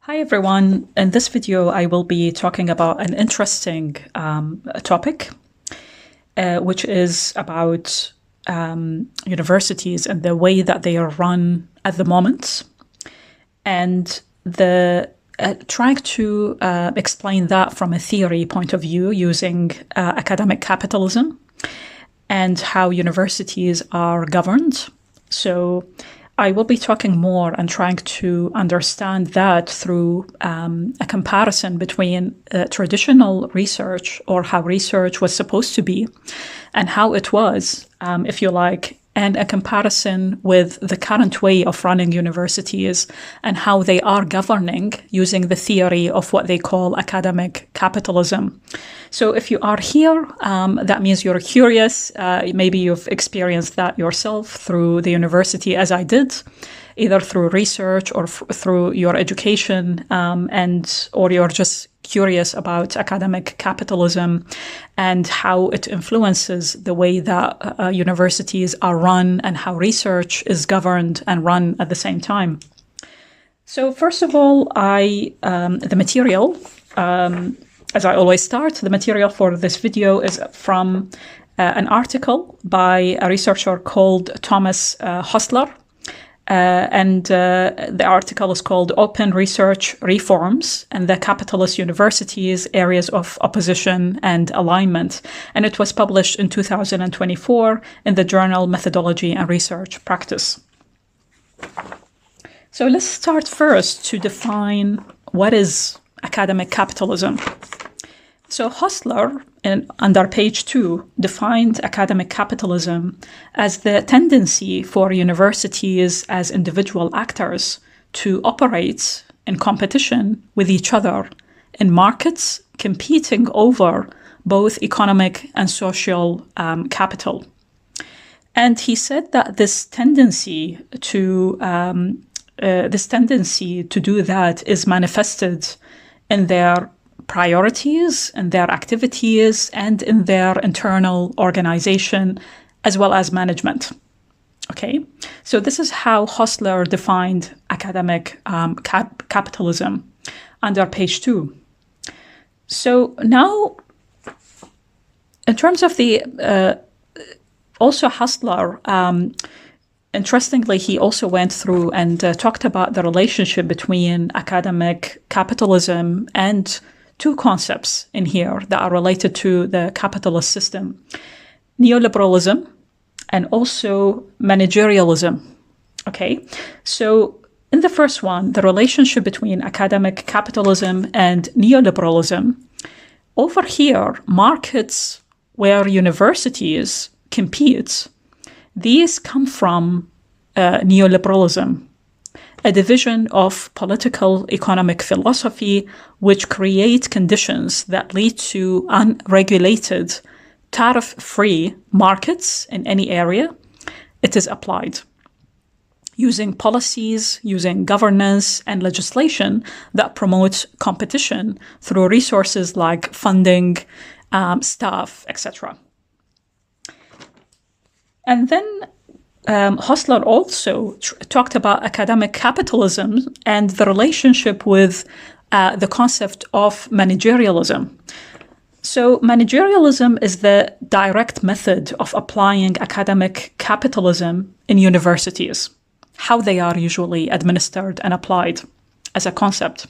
Hi everyone. In this video, I will be talking about an interesting topic, which is about universities and the way that they are run at the moment, and trying to explain that from a theory point of view using academic capitalism and how universities are governed. So I will be talking more and trying to understand that through a comparison between traditional research, or how research was supposed to be and how it was, if you like, and a comparison with the current way of running universities and how they are governing using the theory of what they call academic capitalism. So if you are here, that means you're curious. Maybe you've experienced that yourself through the university, as I did, either through research or through your education, or you're just curious about academic capitalism and how it influences the way that universities are run and how research is governed and run at the same time. So first of all, the material, as I always start, the material for this video is from an article by a researcher called Thomas Hostler. The article is called Open Research Reforms and the Capitalist Universities, Areas of Opposition and Alignment. And it was published in 2024 in the journal Methodology and Research Practice. So let's start first to define what is academic capitalism. So Hostler, under page 2, defined academic capitalism as the tendency for universities as individual actors to operate in competition with each other in markets competing over both economic and social capital. And he said that this tendency to do that is manifested in their priorities, in their activities, and in their internal organization, as well as management. Okay, so this is how Hostler defined academic capitalism under page 2. So now, in terms of the, also Hostler, interestingly, he also went through and talked about the relationship between academic capitalism and two concepts in here that are related to the capitalist system: neoliberalism and also managerialism. Okay, so in the first one, the relationship between academic capitalism and neoliberalism, over here, markets where universities compete, these come from neoliberalism, a division of political economic philosophy which create conditions that lead to unregulated, tariff-free markets in any area it is applied, using policies, using governance and legislation that promote competition through resources like funding, staff, etc. And then Hostler also talked about academic capitalism and the relationship with the concept of managerialism. So managerialism is the direct method of applying academic capitalism in universities, how they are usually administered and applied as a concept.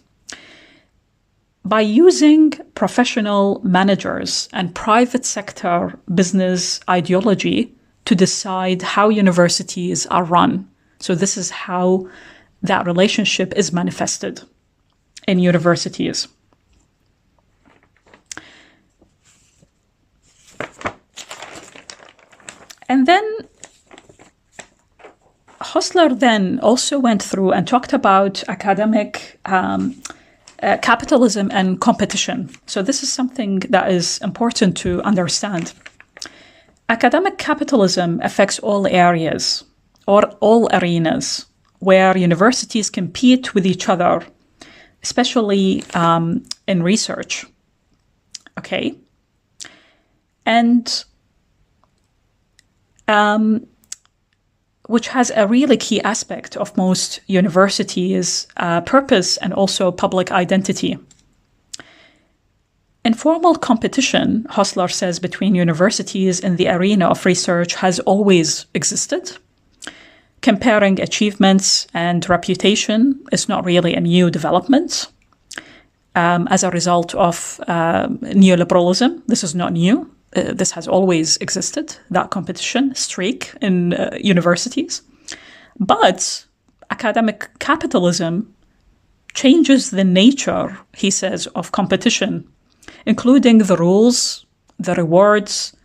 By using professional managers and private sector business ideology to decide how universities are run. So this is how that relationship is manifested in universities. And then Hostler then also went through and talked about academic capitalism and competition. So this is something that is important to understand. Academic capitalism affects all areas or all arenas where universities compete with each other, especially in research. Okay. And which has a really key aspect of most universities' purpose and also public identity. Informal competition, Hostler says, between universities in the arena of research has always existed. Comparing achievements and reputation is not really a new development. As a result of neoliberalism, this is not new. This has always existed, that competition streak in universities. But academic capitalism changes the nature, he says, of competition, including the rules, the rewards,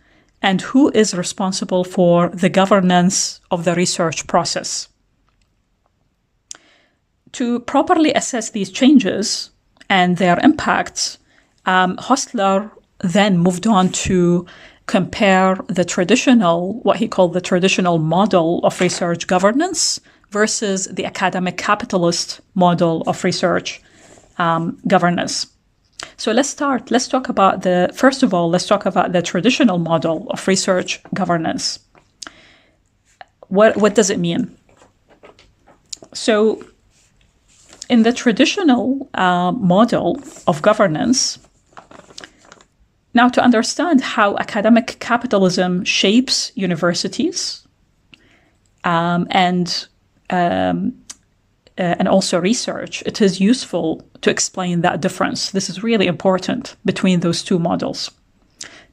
and who is responsible for the governance of the research process. To properly assess these changes and their impacts, Hostler then moved on to compare the traditional, what he called the traditional model of research governance versus the academic capitalist model of research governance. So let's talk about first of all, let's talk about the traditional model of research governance. What does it mean? So in the traditional model of governance, now to understand how academic capitalism shapes universities and also research, it is useful to explain that difference. This is really important between those two models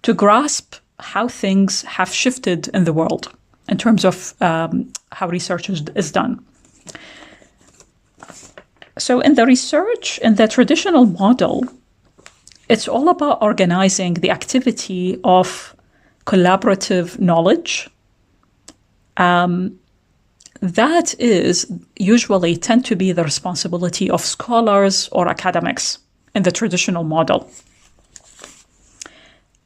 to grasp how things have shifted in the world in terms of how research is done. So in the traditional model, it's all about organizing the activity of collaborative knowledge. That is usually tend to be the responsibility of scholars or academics in the traditional model.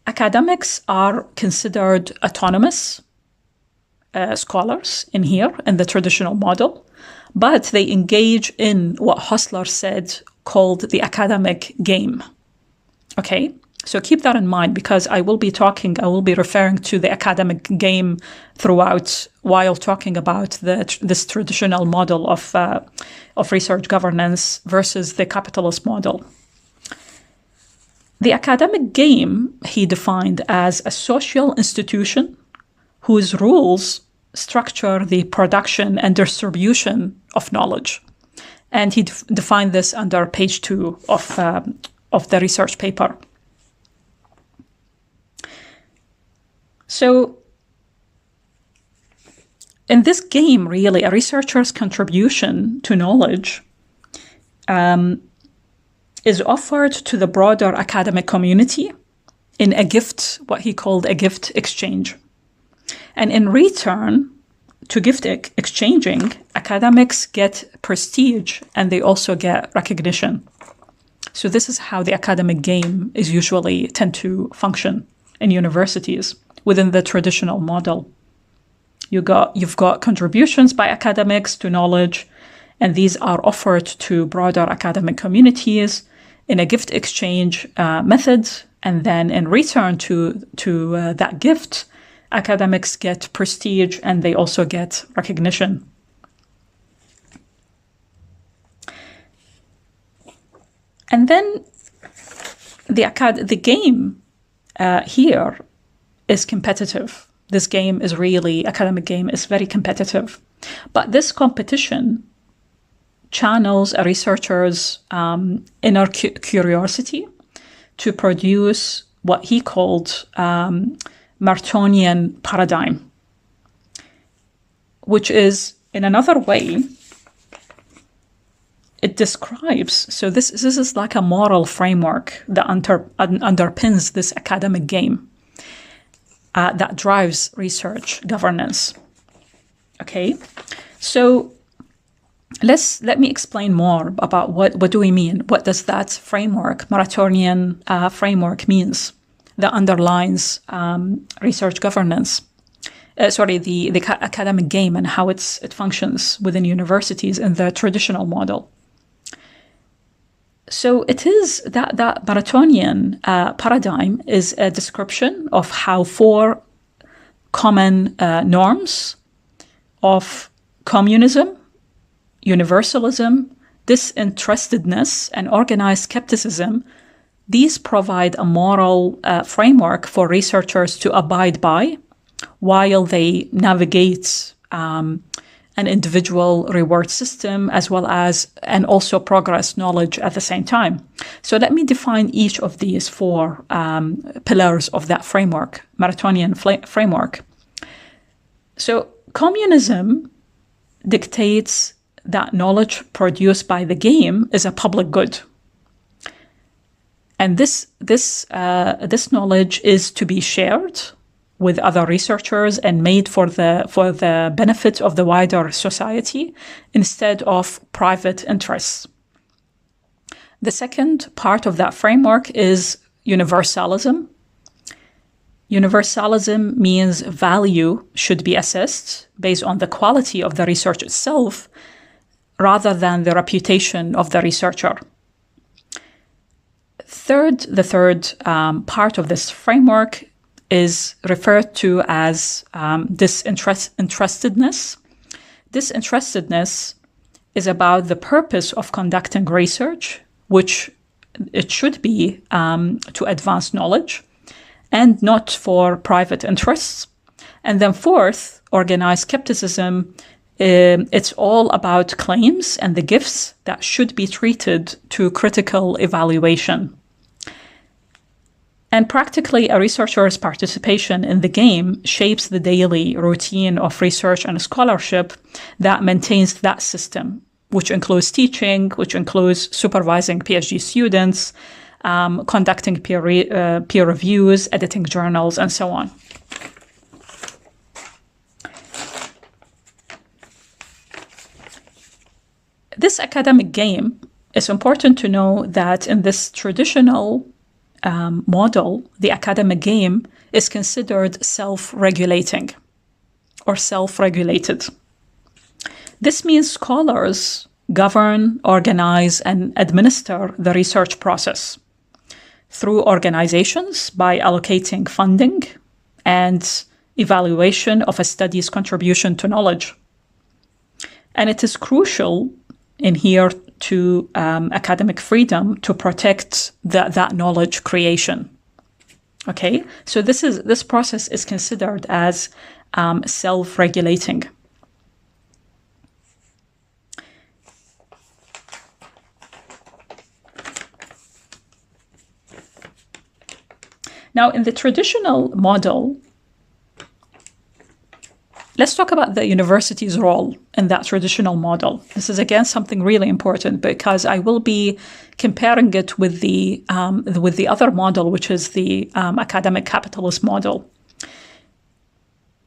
Academics are considered autonomous scholars in the traditional model, but they engage in what Hostler said called the academic game. Okay, so keep that in mind because I will be referring to the academic game throughout while talking about this traditional model of research governance versus the capitalist model. The academic game he defined as a social institution whose rules structure the production and distribution of knowledge. And he defined this under page 2 of the research paper. So in this game, really, a researcher's contribution to knowledge is offered to the broader academic community in a gift, what he called a gift exchange. And in return to gift exchanging, academics get prestige and they also get recognition. So this is how the academic game is usually tend to function in universities within the traditional model. You've got contributions by academics to knowledge, and these are offered to broader academic communities in a gift exchange method. And then in return to that gift, academics get prestige and they also get recognition. And then the game here is competitive. This game is really, academic game is very competitive. But this competition channels a researcher's inner curiosity to produce what he called Martonian paradigm, which is, in another way, it describes, so this is like a moral framework that underpins this academic game that drives research governance. Okay, so let me explain more about what do we mean? What does that framework, Maratonian framework, means that underlines research governance? The academic game and how it functions within universities in the traditional model. So it is that Maratonian paradigm is a description of how 4 common norms of communism, universalism, disinterestedness, and organized skepticism, these provide a moral framework for researchers to abide by while they navigate an individual reward system as well as and also progress knowledge at the same time. So let me define each of these four pillars of that framework, Maratonian framework. So communism dictates that knowledge produced by the game is a public good. And this knowledge is to be shared with other researchers and made for the benefit of the wider society instead of private interests. The second part of that framework is universalism. Universalism means value should be assessed based on the quality of the research itself rather than the reputation of the researcher. The third part of this framework is referred to as disinterestedness. Disinterestedness is about the purpose of conducting research, which it should be to advance knowledge and not for private interests. And then fourth, organized skepticism, it's all about claims and the gifts that should be treated to critical evaluation. And practically, a researcher's participation in the game shapes the daily routine of research and scholarship that maintains that system, which includes teaching, which includes supervising PhD students, conducting peer reviews, editing journals, and so on. This academic game, it's important to know that in this traditional model, the academic game is considered self-regulating or self-regulated. This means scholars govern, organize, and administer the research process through organizations by allocating funding and evaluation of a study's contribution to knowledge. And it is crucial in here to academic freedom to protect that knowledge creation. Okay, so this process is considered as self-regulating. Now, in the traditional model, let's talk about the university's role in that traditional model. This is, again, something really important because I will be comparing it with the other model, which is the academic capitalist model.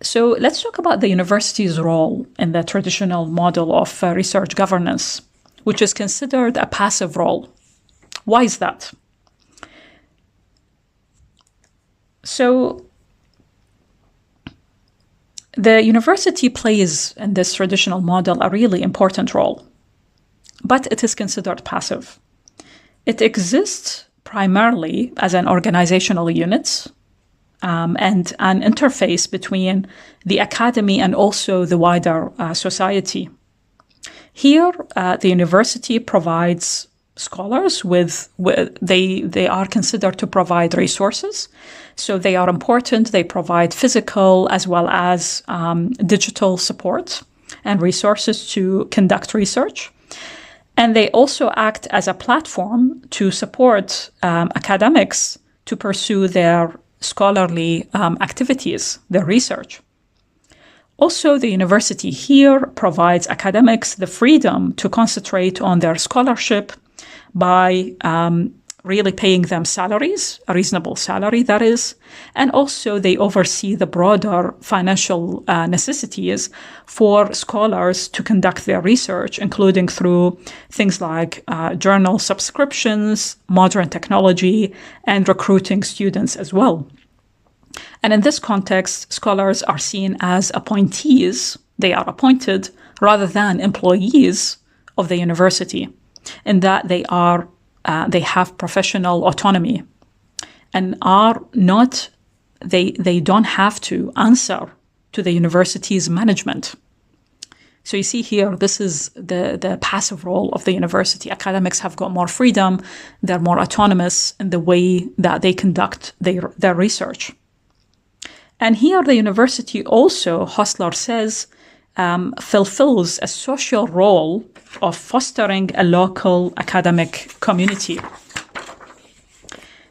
So let's talk about the university's role in the traditional model of research governance, which is considered a passive role. Why is that? So the university plays in this traditional model a really important role, but it is considered passive. It exists primarily as an organizational unit and an interface between the academy and also the wider society. Here, the university provides scholars they are considered to provide resources. So they are important. They provide physical as well as digital support and resources to conduct research. And they also act as a platform to support academics to pursue their scholarly activities, their research. Also, the university here provides academics the freedom to concentrate on their scholarship by really paying them salaries, a reasonable salary, that is, and also they oversee the broader financial necessities for scholars to conduct their research, including through things like journal subscriptions, modern technology, and recruiting students as well. And in this context, scholars are seen as appointees. They are appointed rather than employees of the university, in that they have professional autonomy and they don't have to answer to the university's management. So you see here, this is the passive role of the university. Academics have got more freedom. They're more autonomous in the way that they conduct their research. And here the university also, Hostler says, fulfills a social role of fostering a local academic community,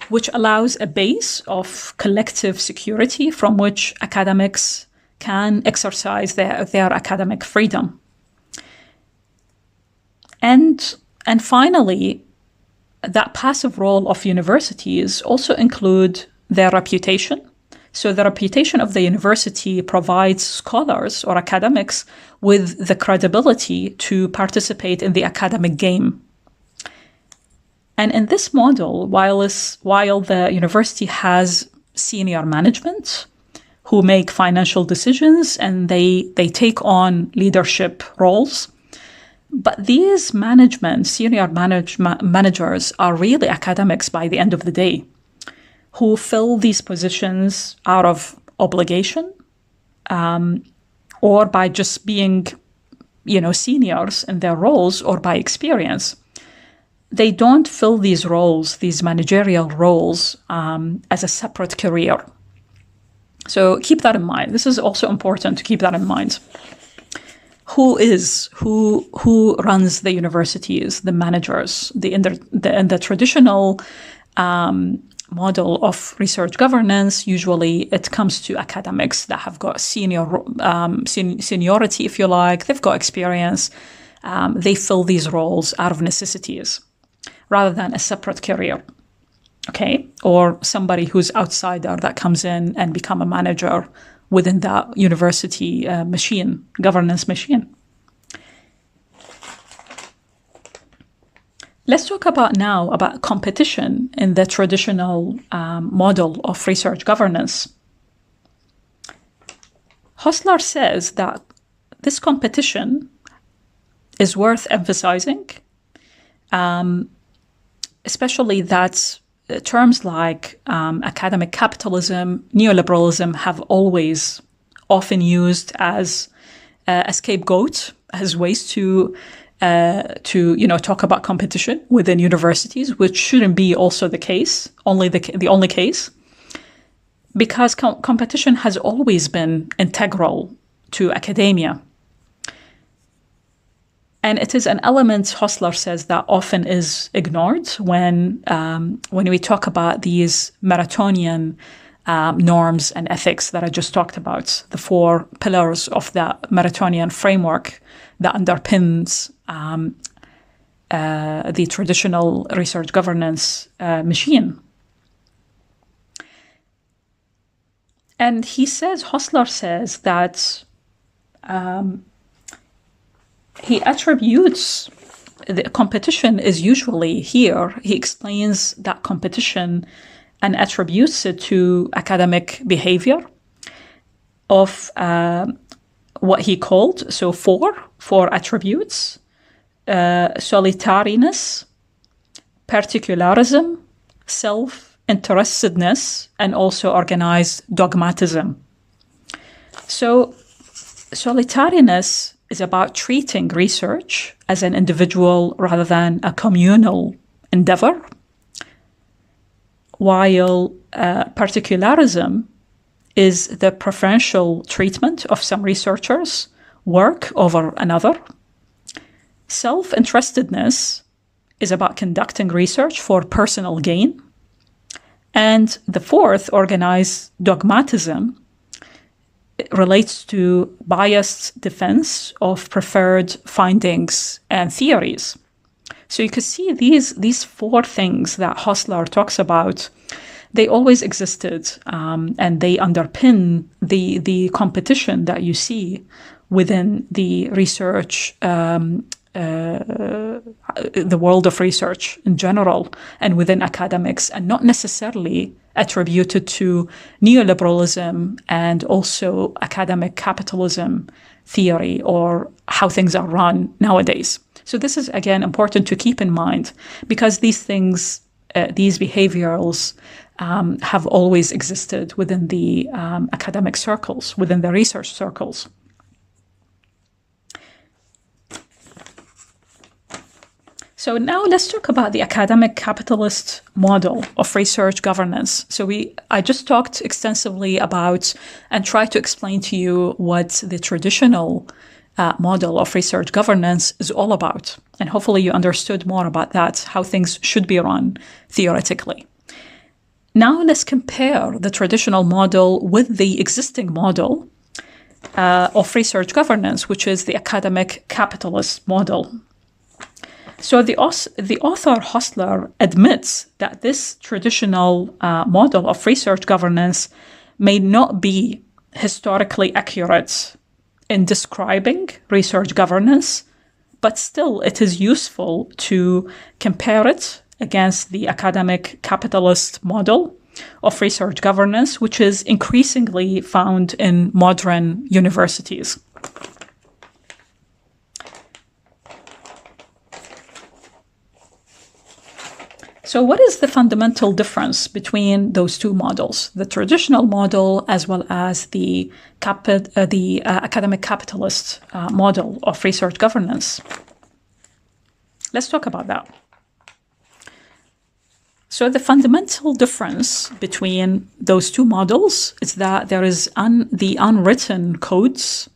which allows a base of collective security from which academics can exercise their academic freedom. And finally, that passive role of universities also include their reputation. So the reputation of the university provides scholars or academics with the credibility to participate in the academic game. And in this model, while the university has senior management who make financial decisions and they take on leadership roles, but these senior managers are really academics by the end of the day, who fill these positions out of obligation, or by just being, seniors in their roles, or by experience. They don't fill these roles, these managerial roles, as a separate career. So keep that in mind. This is also important to keep that in mind. Who runs the universities, the managers? In the traditional model of research governance, usually it comes to academics that have got seniority, if you like. They've got experience. They fill these roles out of necessities rather than a separate career, okay? Or somebody who's outsider that comes in and become a manager within that university governance machine. Let's talk about competition in the traditional model of research governance. Hostler says that this competition is worth emphasizing, especially that terms like academic capitalism, neoliberalism have always often used as a scapegoat, as ways to talk about competition within universities, which shouldn't be also the case, the only case, because competition has always been integral to academia. And it is an element, Hostler says, that often is ignored when we talk about these Maratonian norms and ethics that I just talked about, the 4 pillars of the Maratonian framework that underpins the traditional research governance machine. And Hostler says that he attributes the competition is usually here. He explains that competition and attributes it to academic behavior of what he called, so 4 attributes: solitariness, particularism, self-interestedness, and also organized dogmatism. So solitariness is about treating research as an individual rather than a communal endeavor, while particularism is the preferential treatment of some researchers' work over another. Self-interestedness is about conducting research for personal gain. And the 4th, organized dogmatism, relates to biased defense of preferred findings and theories. So you can see these 4 things that Hostler talks about, they always existed, and they underpin the competition that you see within the research, the world of research in general, and within academics, and not necessarily attributed to neoliberalism and also academic capitalism theory or how things are run nowadays. So this is, again, important to keep in mind, because these things, these behaviors have always existed within the academic circles, within the research circles. So now let's talk about the academic capitalist model of research governance. So I just talked extensively about and tried to explain to you what the traditional model of research governance is all about. And hopefully you understood more about that, how things should be run theoretically. Now let's compare the traditional model with the existing model of research governance, which is the academic capitalist model. So the author Hostler admits that this traditional model of research governance may not be historically accurate in describing research governance, but still it is useful to compare it against the academic capitalist model of research governance, which is increasingly found in modern universities. So what is the fundamental difference between those two models, the traditional model as well as the academic capitalist model of research governance? Let's talk about that. So the fundamental difference between those two models is that there is the unwritten codes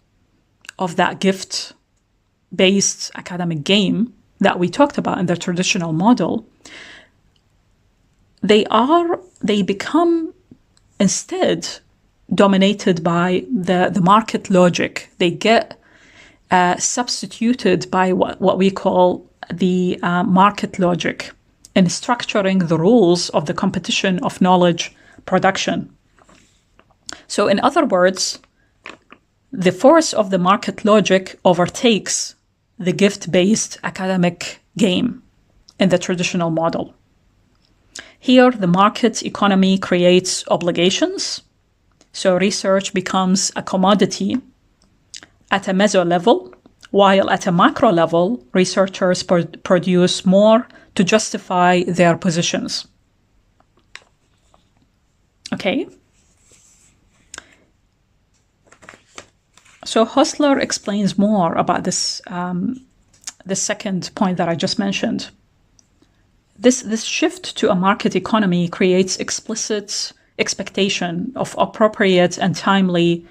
of that gift-based academic game that we talked about in the traditional model. They become instead dominated by the market logic. They get substituted by what we call the market logic in structuring the rules of the competition of knowledge production. So in other words, the force of the market logic overtakes the gift-based academic game in the traditional model. Here, the market economy creates obligations, so research becomes a commodity at a meso level, while at a macro level, researchers produce more to justify their positions. Okay. So Hostler explains more about this, the second point that I just mentioned. This shift to a market economy creates explicit expectation of appropriate and timely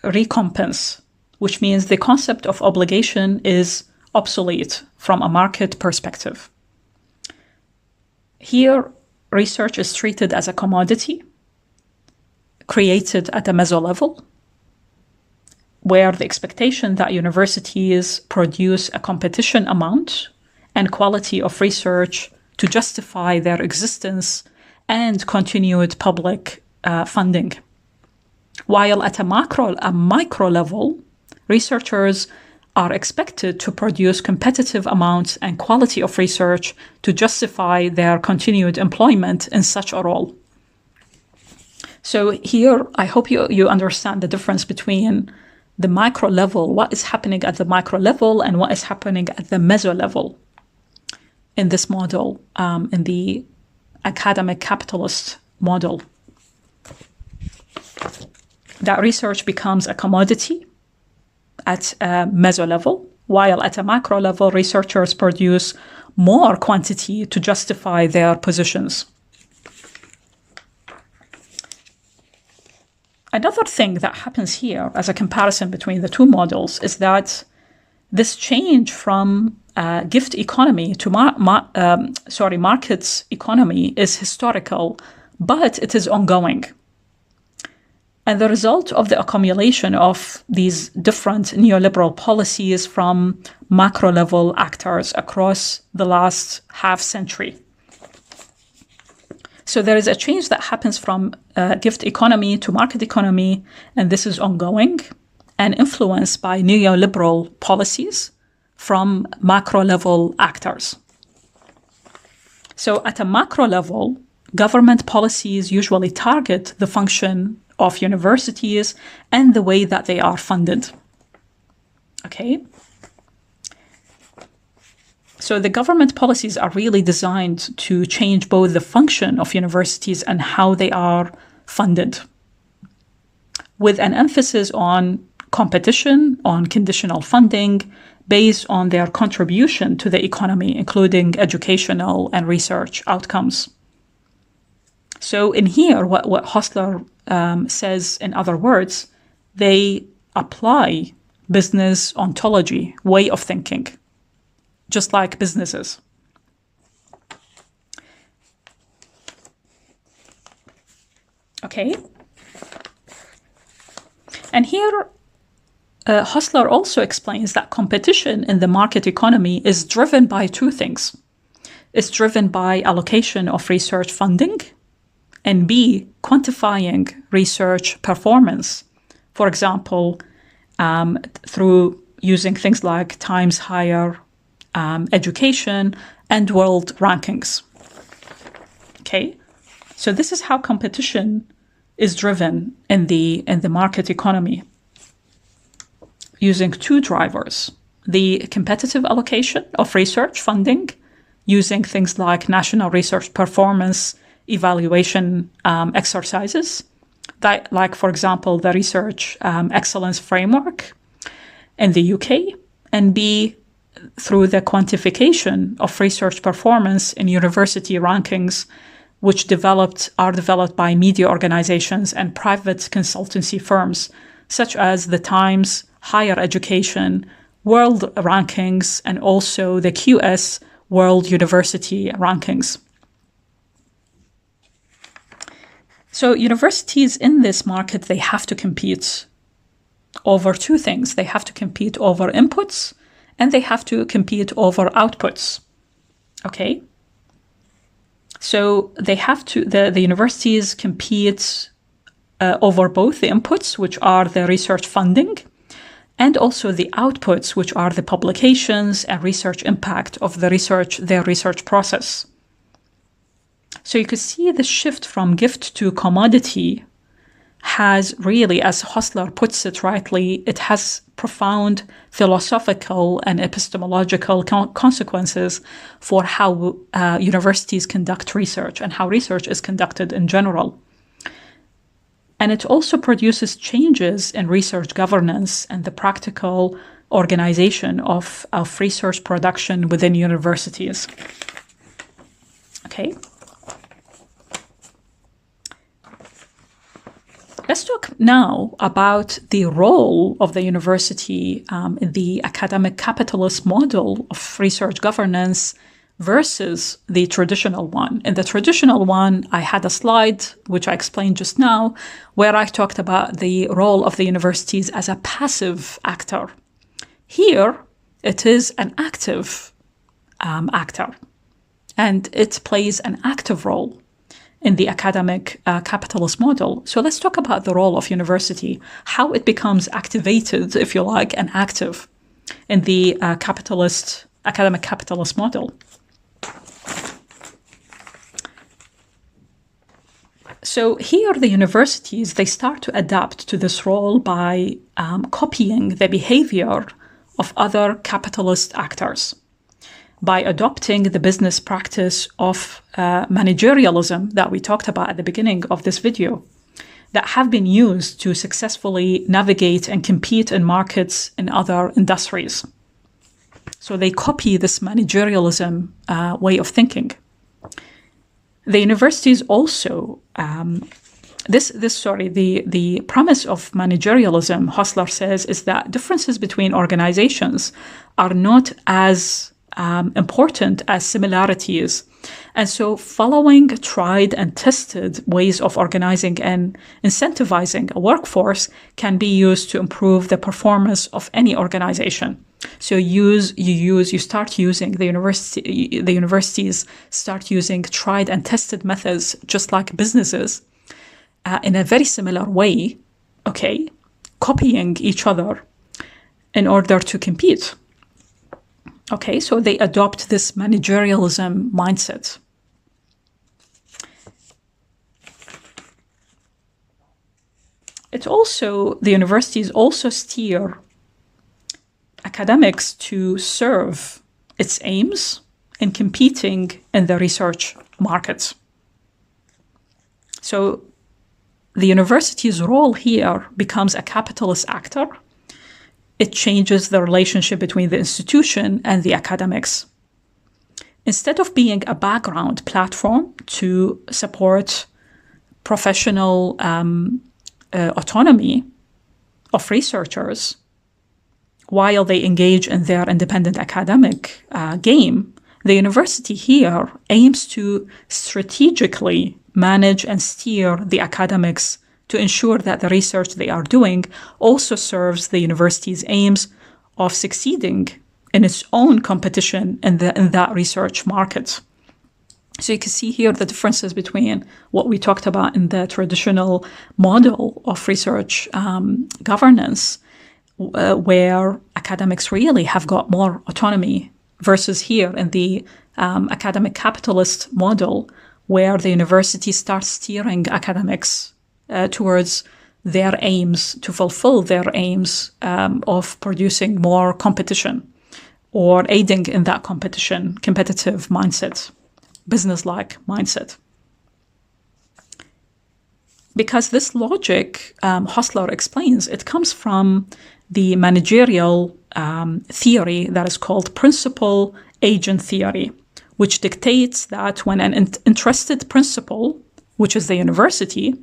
recompense, which means the concept of obligation is obsolete from a market perspective. Here, research is treated as a commodity created at a meso level, where the expectation that universities produce a competition amount and quality of research to justify their existence and continued public funding. While at a micro level, researchers are expected to produce competitive amounts and quality of research to justify their continued employment in such a role. So here, I hope you understand the difference between the micro level, what is happening at the micro level, and what is happening at the meso level in this model, in the academic capitalist model. That research becomes a commodity at a meso level, while at a macro level, researchers produce more quantity to justify their positions. Another thing that happens here as a comparison between the two models is that this change from gift economy to markets economy is historical, but it is ongoing. And the result of the accumulation of these different neoliberal policies from macro level actors across the last half century. So there is a change that happens from gift economy to market economy, and this is ongoing and influenced by neoliberal policies from macro level actors. So at a macro level, government policies usually target the function of universities and the way that they are funded. Okay. So the government policies are really designed to change both the function of universities and how they are funded, with an emphasis on competition, on conditional funding, based on their contribution to the economy, including educational and research outcomes. So in here, what Hostler says, in other words, they apply business ontology, way of thinking, just like businesses. Okay. And here, Hostler also explains that competition in the market economy is driven by two things. It's driven by allocation of research funding, and B, quantifying research performance. For example, through using things like Times Higher Education and world rankings. Okay, so this is how competition is driven in the market economy, using two drivers: the competitive allocation of research funding, using things like national research performance evaluation exercises, that, like, for example, the Research Excellence Framework in the UK, and B, through the quantification of research performance in university rankings, which are developed by media organizations and private consultancy firms, such as the Times Higher Education World Rankings and also the QS World University Rankings. So universities in this market, they have to compete over two things. They have to compete over inputs and they have to compete over outputs. Okay? So they have to, the universities compete over both the inputs, which are the research funding, and also the outputs, which are the publications and research impact of their research process. So you could see the shift from gift to commodity has really, as Hostler puts it rightly, it has profound philosophical and epistemological consequences for how universities conduct research and how research is conducted in general. And it also produces changes in research governance and the practical organization of research production within universities. Okay. Let's talk now about the role of the university in the academic capitalist model of research governance versus the traditional one. In the traditional one, I had a slide, which I explained just now, where I talked about the role of the universities as a passive actor. Here, it is an active actor, and it plays an active role in the academic capitalist model. So let's talk about the role of university, how it becomes activated, if you like, and active in the academic capitalist model. So here the universities, they start to adapt to this role by copying the behavior of other capitalist actors, by adopting the business practice of managerialism that we talked about at the beginning of this video, that have been used to successfully navigate and compete in markets in other industries. So they copy this managerialism way of thinking. The universities also, the premise of managerialism, Hostler says, is that differences between organizations are not as important as similarities. And so following tried and tested ways of organizing and incentivizing a workforce can be used to improve the performance of any organization. So the universities start using tried and tested methods, just like businesses, in a very similar way, okay, copying each other in order to compete. Okay, so they adopt this managerialism mindset. The universities also steer academics to serve its aims in competing in the research markets. So the university's role here becomes a capitalist actor it changes the relationship between the institution and the academics. Instead of being a background platform to support professional autonomy of researchers while they engage in their independent academic game, the university here aims to strategically manage and steer the academics to ensure that the research they are doing also serves the university's aims of succeeding in its own competition in that research market. So you can see here the differences between what we talked about in the traditional model of research governance, where academics really have got more autonomy, versus here in the academic capitalist model, where the university starts steering academics towards their aims, to fulfill their aims of producing more competition or aiding in that competitive mindset, business-like mindset. Because this logic, Hostler explains, it comes from the managerial theory that is called principal-agent theory, which dictates that when an interested principal, which is the university,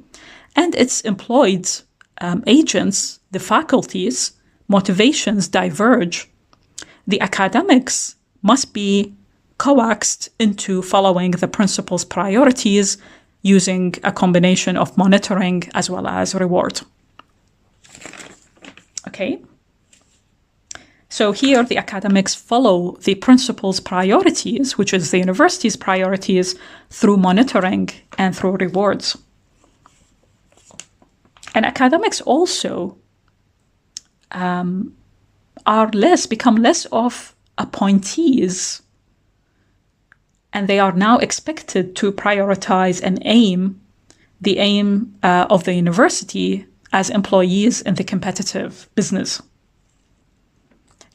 and its employed agents, the faculties, motivations diverge, the academics must be coaxed into following the principal's priorities using a combination of monitoring as well as reward. Okay. So here the academics follow the principal's priorities, which is the university's priorities, through monitoring and through rewards. And academics also become less of appointees, and they are now expected to prioritize and aim the aim of the university as employees in the competitive business.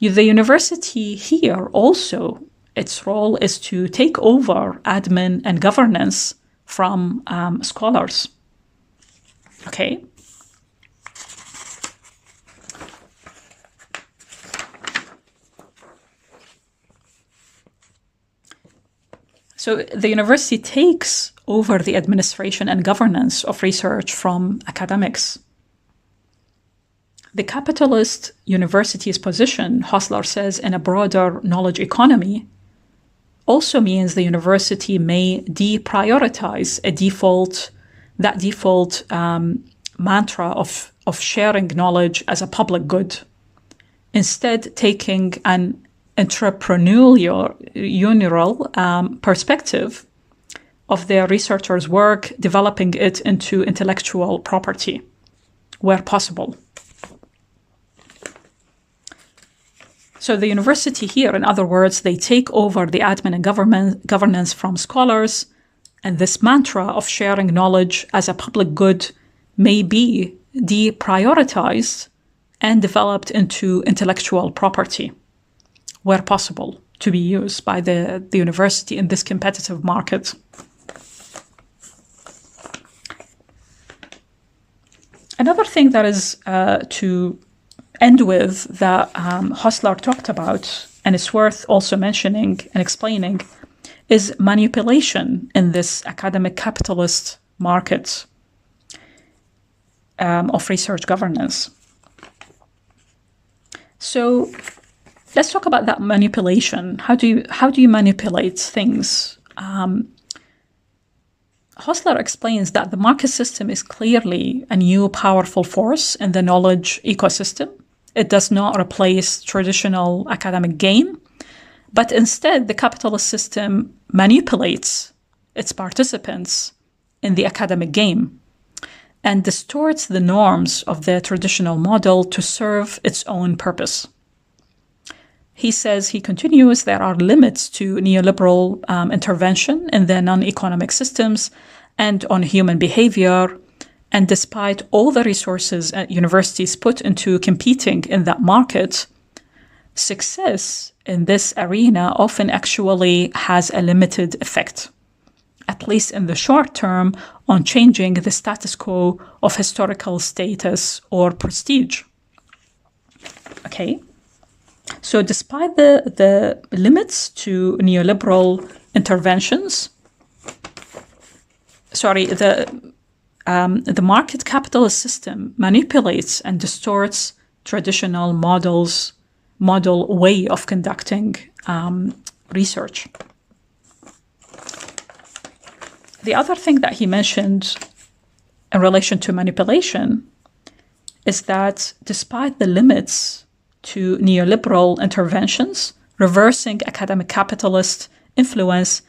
The university here also, its role is to take over admin and governance from scholars. Okay. So the university takes over the administration and governance of research from academics. The capitalist university's position, Hostler says, in a broader knowledge economy also means the university may deprioritize that default mantra of sharing knowledge as a public good, instead taking an entrepreneurial perspective of their researchers' work, developing it into intellectual property where possible. So the university here, in other words, they take over the admin and governance from scholars, and this mantra of sharing knowledge as a public good may be deprioritized and developed into intellectual property where possible to be used by the university in this competitive market. Another thing that is to end with that Hostler talked about, and it's worth also mentioning and explaining, is manipulation in this academic capitalist market of research governance. So let's talk about that manipulation. How do you manipulate things? Hostler explains that the market system is clearly a new powerful force in the knowledge ecosystem. It does not replace traditional academic game, but instead the capitalist system manipulates its participants in the academic game and distorts the norms of the traditional model to serve its own purpose. He says, he continues, there are limits to neoliberal intervention in the non-economic systems and on human behavior. And despite all the resources universities put into competing in that market, success in this arena often actually has a limited effect, at least in the short term, on changing the status quo of historical status or prestige. Okay. So despite the limits to neoliberal interventions, the market capitalist system manipulates and distorts traditional model way of conducting research. The other thing that he mentioned in relation to manipulation is that despite the limits to neoliberal interventions, reversing academic capitalist influence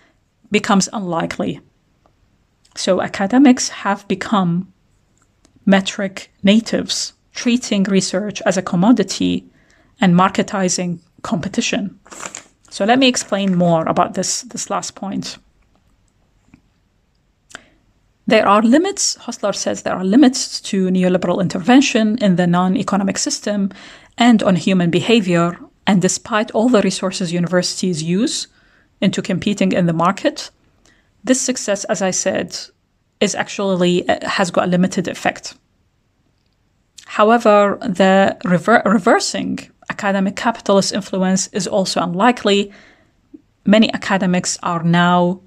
becomes unlikely. So academics have become metric natives, treating research as a commodity and marketizing competition. So let me explain more about this last point. There are limits, Hostler says there are limits to neoliberal intervention in the non-economic system and on human behavior. And despite all the resources universities use into competing in the market, this success, as I said, has got a limited effect. However, the reversing academic capitalist influence is also unlikely. Many academics are now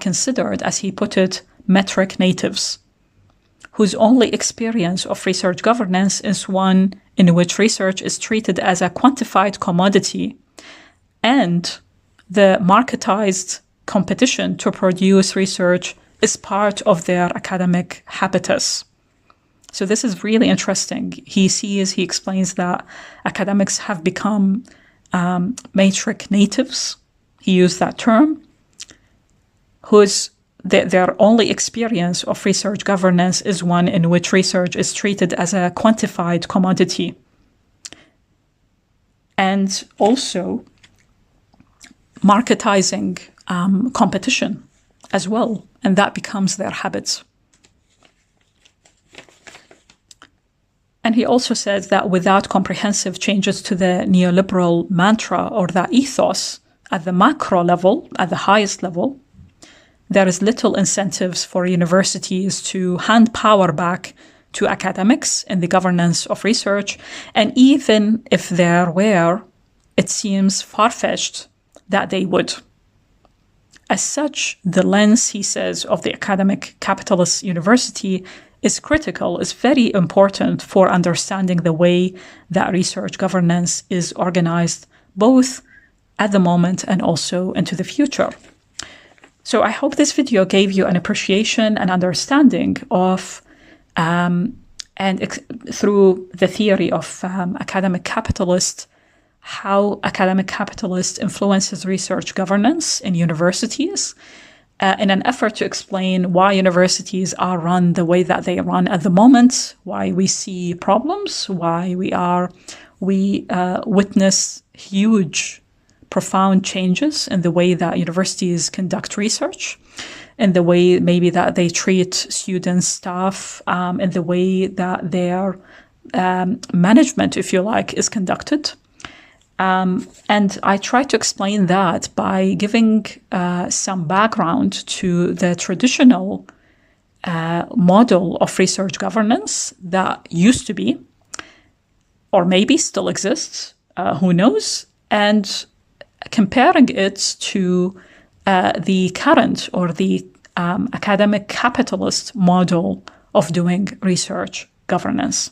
considered, as he put it, metric natives, whose only experience of research governance is one in which research is treated as a quantified commodity, and the marketized competition to produce research is part of their academic habitus. So this is really interesting. He explains that academics have become matrix natives. He used that term, their only experience of research governance is one in which research is treated as a quantified commodity. And also marketizing competition as well, and that becomes their habits. And he also says that without comprehensive changes to the neoliberal mantra or the ethos at the macro level, at the highest level, there is little incentives for universities to hand power back to academics in the governance of research. And even if there were, it seems far-fetched that they would. As such, the lens, he says, of the academic capitalist university is critical, is very important for understanding the way that research governance is organized, both at the moment and also into the future. So I hope this video gave you an appreciation and understanding of, through the theory of academic capitalist, how academic capitalist influences research governance in universities, in an effort to explain why universities are run the way that they run at the moment, why we see problems, why we witness huge, profound changes in the way that universities conduct research, in the way maybe that they treat students, staff, in the way that their management, if you like, is conducted. And I try to explain that by giving some background to the traditional model of research governance that used to be, or maybe still exists, who knows, and comparing it to the current or the academic capitalist model of doing research governance.